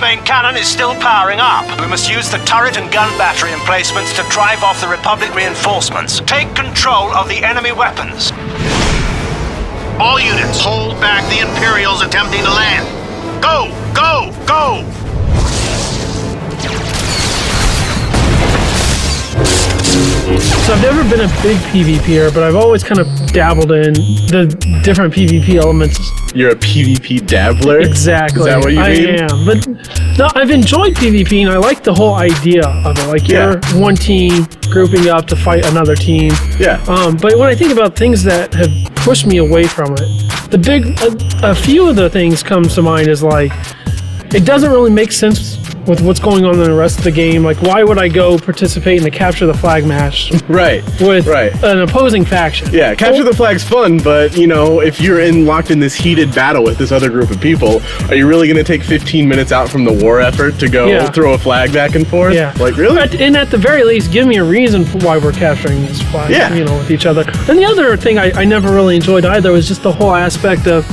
main cannon is still powering up. We must use the turret and gun battery emplacements to drive off the Republic reinforcements. Take control of the enemy weapons. All units, hold back the Imperials attempting to land. Go! Go! Go! So I've never been a big PvPer, but I've always kind of dabbled in the different PvP elements. You're a PvP dabbler? Exactly. Is that what you mean? I am. But no, I've enjoyed PvP, and I like the whole idea of it. Like, you're one team grouping up to fight another team. Yeah. But when I think about things that have pushed me away from it, a few of the things comes to mind is like, it doesn't really make sense with what's going on in the rest of the game. Like, why would I go participate in the capture the flag match with an opposing faction? Yeah, capture the flag's fun, but you know, if you're locked in this heated battle with this other group of people, are you really going to take 15 minutes out from the war effort to go throw a flag back and forth? Yeah. Like, really? And at the very least, give me a reason for why we're capturing this flag, you know, with each other. And the other thing I never really enjoyed either was just the whole aspect of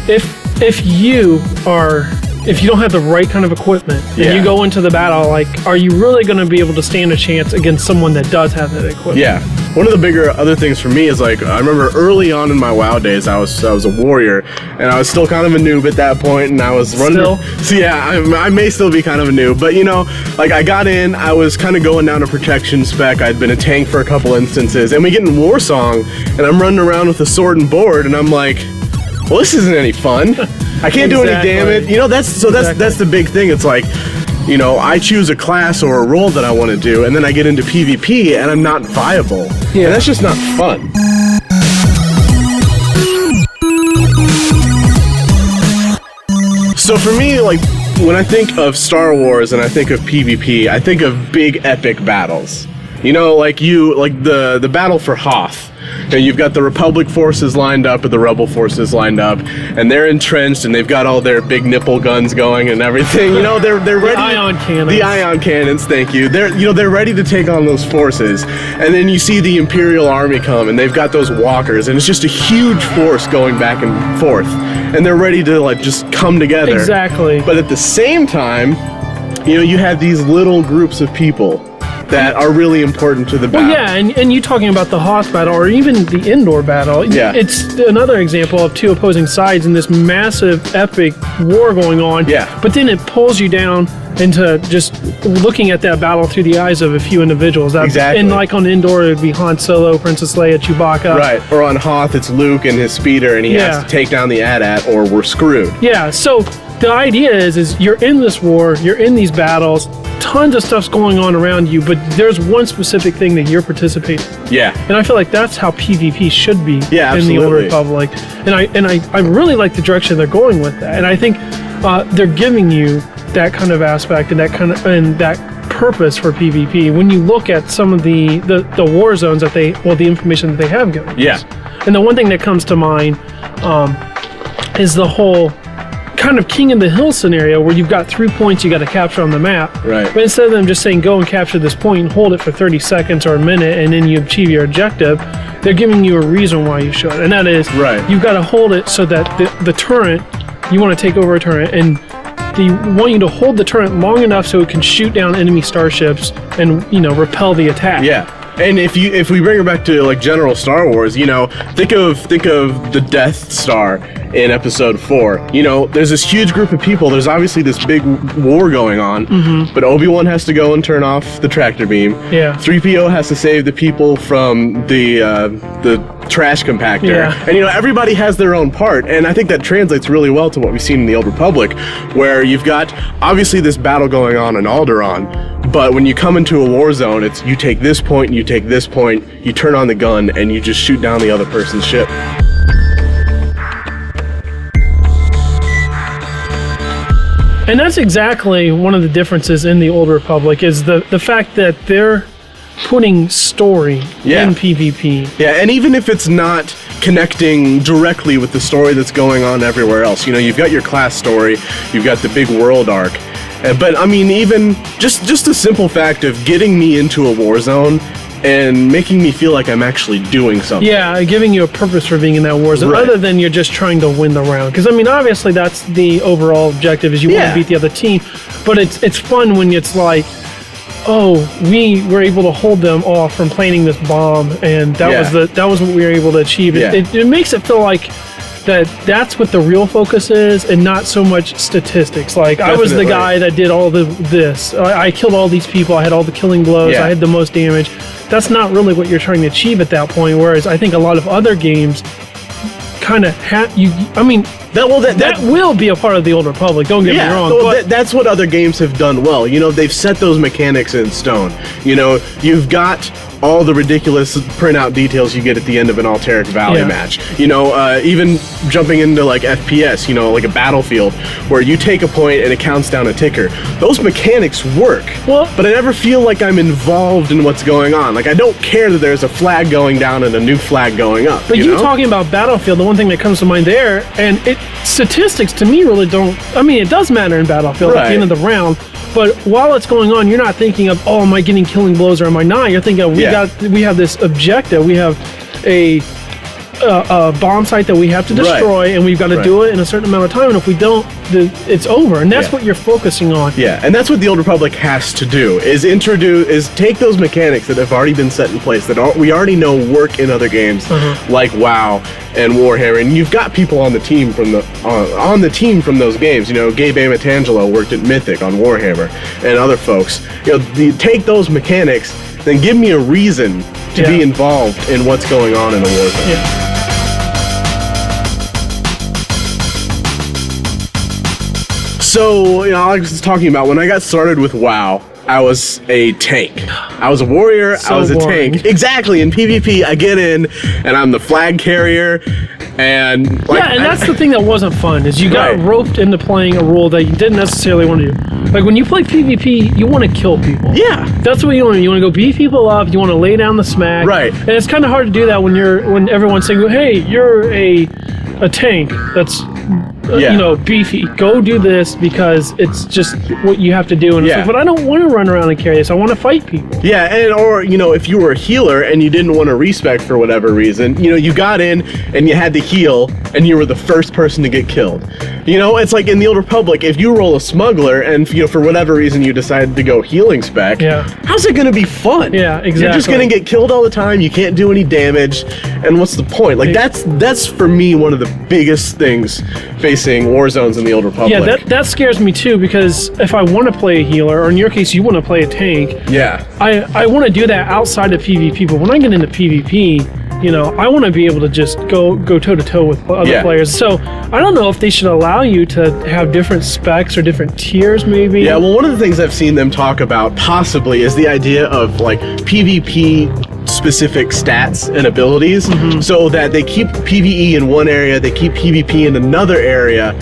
if you don't have the right kind of equipment and you go into the battle, like, are you really going to be able to stand a chance against someone that does have that equipment? Yeah. One of the bigger other things for me is, like, I remember early on in my WoW days, I was a warrior, and I was still kind of a noob at that point, and I was running. So yeah, I may still be kind of a noob, but you know, like, I got in, I was kind of going down a protection spec. I'd been a tank for a couple instances, and we get in Warsong, and I'm running around with a sword and board, and I'm like, well, this isn't any fun. I can't do any damage. You know, that's the big thing. It's like, you know, I choose a class or a role that I want to do, and then I get into PvP, and I'm not viable. Yeah. And that's just not fun. So for me, like, when I think of Star Wars and I think of PvP, I think of big epic battles. You know, like the battle for Hoth. And you've got the Republic forces lined up and the Rebel forces lined up, and they're entrenched, and they've got all their big nipple guns going and everything. You know, they're ready. The ion cannons. The ion cannons. Thank you. They're ready to take on those forces, and then you see the Imperial army come, and they've got those walkers, and it's just a huge force going back and forth, and they're ready to, like, just come together. Exactly. But at the same time, you know, you have these little groups of people that are really important to the battle. Well, yeah, and you talking about the Hoth battle, or even the Endor battle, it's another example of two opposing sides in this massive, epic war going on. Yeah. But then it pulls you down into just looking at that battle through the eyes of a few individuals. Exactly. And like on Endor, it would be Han Solo, Princess Leia, Chewbacca. Right. Or on Hoth, it's Luke and his speeder, and he has to take down the AT-AT, or we're screwed. Yeah, so the idea is you're in this war, you're in these battles, tons of stuff's going on around you, but there's one specific thing that you're participating in. Yeah. And I feel like that's how PvP should be in the Old Republic. And I really like the direction they're going with that. And I think they're giving you that kind of aspect and that purpose for PvP when you look at some of the war zones that the information that they have given us. Yeah. And the one thing that comes to mind is the whole kind of king in the hill scenario where you've got 3 points you got to capture on the map. Right. But instead of them just saying go and capture this point and hold it for 30 seconds or a minute and then you achieve your objective, they're giving you a reason why you should. And that is you've got to hold it so that the turret, you want to take over a turret, and they want you to hold the turret long enough so it can shoot down enemy starships and, you know, repel the attack. Yeah. And if we bring it back to, like, general Star Wars, you know, think of the Death Star in Episode 4. You know, there's this huge group of people. There's obviously this big war going on, but Obi-Wan has to go and turn off the tractor beam. Yeah. 3PO has to save the people from the trash compactor. Yeah. And, you know, everybody has their own part, and I think that translates really well to what we've seen in the Old Republic, where you've got, obviously, this battle going on in Alderaan, but when you come into a war zone, it's you take this point and you take this point, you turn on the gun, and you just shoot down the other person's ship. And that's exactly one of the differences in the Old Republic is the fact that they're putting story in PvP. Yeah, and even if it's not connecting directly with the story that's going on everywhere else, you know, you've got your class story, you've got the big world arc, but I mean, even just a simple fact of getting me into a war zone and making me feel like I'm actually doing something. Yeah, giving you a purpose for being in that war zone, other than you're just trying to win the round. Because I mean, obviously that's the overall objective, is you want to beat the other team. But it's fun when it's like, oh, we were able to hold them off from planting this bomb, and that was what we were able to achieve. It makes it feel like that's what the real focus is, and not so much statistics. Like, I was the guy that did all this. I killed all these people. I had all the killing blows. I had the most damage. That's not really what you're trying to achieve at that point. Whereas I think a lot of other games kind of have you. I mean, that will be a part of the Old Republic. Don't get me wrong. Well, that's what other games have done well. You know, they've set those mechanics in stone. You know, you've got all the ridiculous printout details you get at the end of an Alteric Valley match. You know, even jumping into like FPS, you know, like a Battlefield, where you take a point and it counts down a ticker. Those mechanics work, but I never feel like I'm involved in what's going on. Like, I don't care that there's a flag going down and a new flag going up. But you talking about Battlefield, the one thing that comes to mind there, and statistics to me really don't, I mean, it does matter in Battlefield at the end of the round, but while it's going on, you're not thinking of, oh, am I getting killing blows or am I not? You're thinking of, we have this objective, we have a bomb site that we have to destroy, and we've got to do it in a certain amount of time, and if we don't, it's over, and that's what you're focusing on. Yeah, and that's what the Old Republic has to do, is take those mechanics that have already been set in place, that we already know work in other games, like WoW and Warhammer, and you've got people on the team from those games. You know, Gabe Amatangelo worked at Mythic on Warhammer, and other folks. You know, take those mechanics, then give me a reason to be involved in what's going on in a war zone. Yeah. So, you know, Alex was talking about when I got started with WoW, I was a tank. I was a warrior, I was a tank. Exactly, in PvP, I get in, and I'm the flag carrier, and... and that's the thing that wasn't fun, is you got roped into playing a role that you didn't necessarily want to do. Like, when you play PvP, you want to kill people. Yeah. That's what you want to do. You want to go beat people up, you want to lay down the smack. Right. And it's kind of hard to do that when everyone's saying, hey, you're a tank that's... you know, beefy. Go do this because it's just what you have to do. And it's like, but I don't want to run around and carry this. I want to fight people. Yeah, or, you know, if you were a healer and you didn't want to respec for whatever reason, you know, you got in and you had to heal and you were the first person to get killed. You know, it's like in the Old Republic, if you roll a smuggler and, you know, for whatever reason you decided to go healing spec, how's it going to be fun? Yeah, exactly. You're just going to get killed all the time. You can't do any damage. And what's the point? Like, that's for me one of the biggest things facing war zones in the Old Republic. Yeah, that scares me too, because if I want to play a healer, or in your case, you want to play a tank, I want to do that outside of PvP, but when I get into PvP, you know, I want to be able to just go toe-to-toe with other players. So I don't know if they should allow you to have different specs or different tiers, maybe. Yeah, well, one of the things I've seen them talk about, possibly, is the idea of, like, PvP specific stats and abilities, so that they keep PvE in one area, they keep PvP in another area,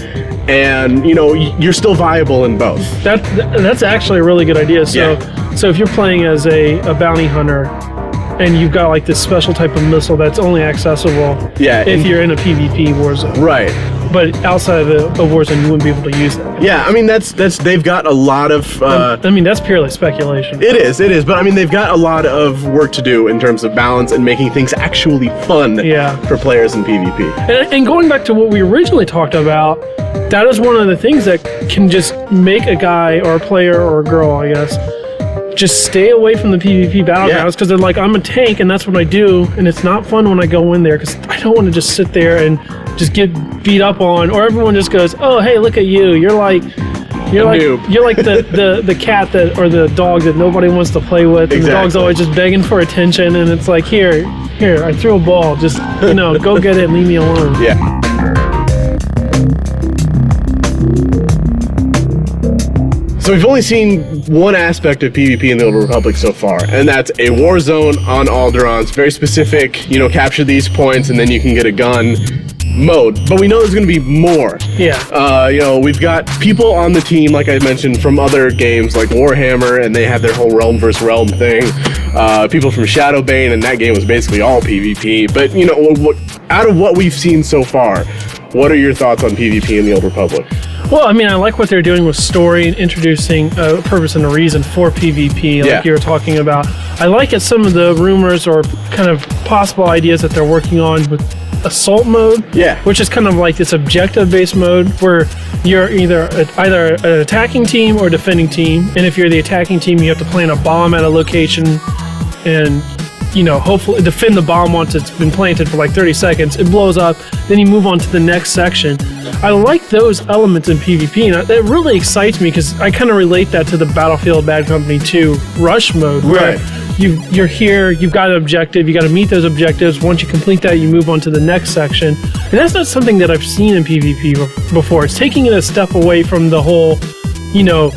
and, you know, you're still viable in both. That's actually a really good idea. So if you're playing as a bounty hunter, and you've got like this special type of missile that's only accessible if you're in a PvP war zone. Right. But outside of a war zone, you wouldn't be able to use that. Yeah, I mean, they've got a lot of... I mean, that's purely speculation. It is, but I mean, they've got a lot of work to do in terms of balance and making things actually fun for players in PvP. And going back to what we originally talked about, that is one of the things that can just make a guy or a player or a girl, I guess, just stay away from the PvP battlegrounds, because they're like, I'm a tank and that's what I do, and it's not fun when I go in there, because I don't want to just sit there and just get beat up on, or everyone just goes, oh, hey, look at you, you're like the cat that, or the dog that nobody wants to play with, and the dog's always just begging for attention, and it's like, here, I threw a ball, just, you know, go get it and leave me alone. Yeah. So we've only seen one aspect of PvP in the Old Republic so far, and that's a war zone on Alderaan. It's very specific, you know, capture these points and then you can get a gun mode. But we know there's going to be more. Yeah. You know, we've got people on the team, like I mentioned, from other games like Warhammer, and they have their whole realm versus realm thing. People from Shadowbane, and that game was basically all PvP. But, you know, out of what we've seen so far, what are your thoughts on PvP in the Old Republic? Well, I mean, I like what they're doing with story and introducing a purpose and a reason for PvP, like you were talking about. I like it, some of the rumors or kind of possible ideas that they're working on with assault mode, which is kind of like this objective-based mode where you're either an attacking team or defending team, and if you're the attacking team, you have to plant a bomb at a location and, you know, hopefully defend the bomb once it's been planted for like 30 seconds. It blows up, then you move on to the next section. I like those elements in PvP, and that really excites me because I kind of relate that to the Battlefield Bad Company 2 rush mode, where you're here, you've got an objective, you got to meet those objectives. Once you complete that, you move on to the next section. And that's not something that I've seen in PvP before. It's taking it a step away from the whole, you know,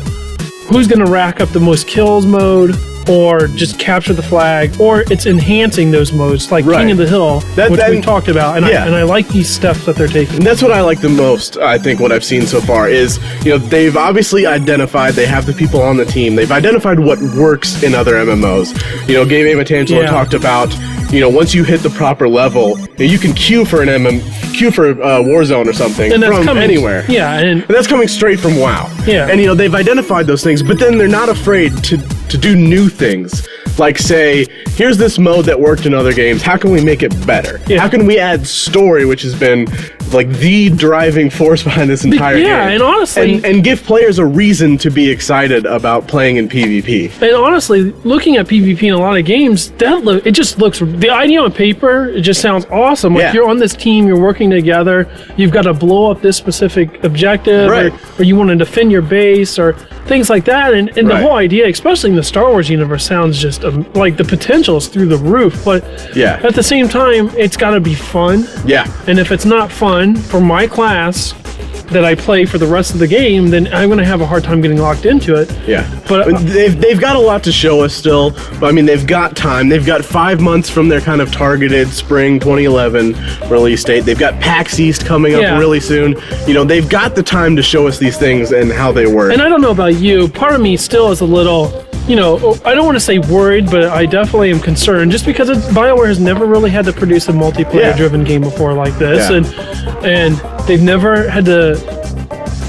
who's going to rack up the most kills mode, or just capture the flag, or it's enhancing those modes, like King of the Hill, which we talked about, and I like these steps that they're taking. And that's what I like the most, I think, what I've seen so far is, you know, they've obviously identified, they have the people on the team, they've identified what works in other MMOs. You know, Gabe Matangelo talked about, you know, once you hit the proper level, you can queue for Warzone or something from anywhere. Yeah, and that's coming straight from WoW. Yeah. And, you know, they've identified those things, but then they're not afraid to do new things. Like, say, here's this mode that worked in other games. How can we make it better? Yeah. How can we add story, which has been like the driving force behind this entire game? Yeah, and honestly, and give players a reason to be excited about playing in PvP. And honestly, looking at PvP in a lot of games, it just looks, the idea on paper, it just sounds awesome. Like you're on this team, you're working together, you've got to blow up this specific objective, or you want to defend your base, or things like that. And the whole idea, especially in the Star Wars universe, sounds just like the potential is through the roof. But at the same time, it's got to be fun. Yeah. And if it's not fun for my class that I play for the rest of the game, then I'm going to have a hard time getting locked into it. Yeah. But they've got a lot to show us still. But I mean, they've got time. They've got 5 months from their kind of targeted spring 2011 release date. They've got PAX East coming up really soon. You know, they've got the time to show us these things and how they work. And I don't know about you, part of me still is a little, you know, I don't want to say worried, but I definitely am concerned, just because Bioware has never really had to produce a multiplayer-driven game before like this, and they've never had to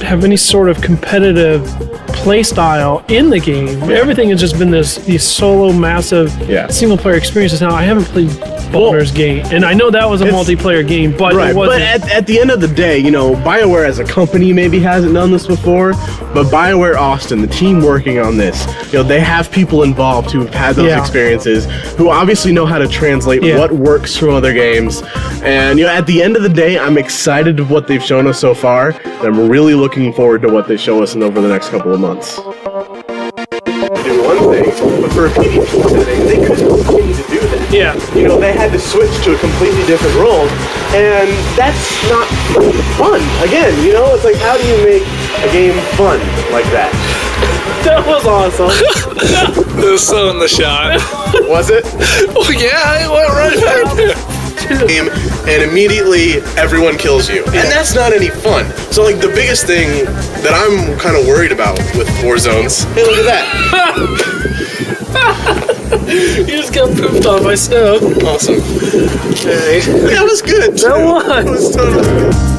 have any sort of competitive play style in the game. Everything has just been these solo, massive single-player experiences. Now, I haven't played Baldur's Gate, and I know that was a multiplayer game, but it wasn't. But at the end of the day, you know, Bioware as a company maybe hasn't done this before, but Bioware Austin, the team working on this, you know, they have people involved who have had those experiences, who obviously know how to translate what works from other games. And, you know, at the end of the day, I'm excited of what they've shown us so far, and I'm really looking forward to what they show us over the next couple of months. They do one thing, but for a PvP setting, they couldn't continue to do that. Yeah. You know, they had to switch to a completely different role, and that's not fun. Again, you know, it's like, how do you make a game fun like that? That was awesome. It was so in the shot. Was it? Oh yeah, it went right back there. Game, and immediately everyone kills you, and that's not any fun. So like the biggest thing that I'm kind of worried about with Warzones, hey, look at that. You just got pooped on by snow. Awesome. Hey. That was good too. That was. That was totally good.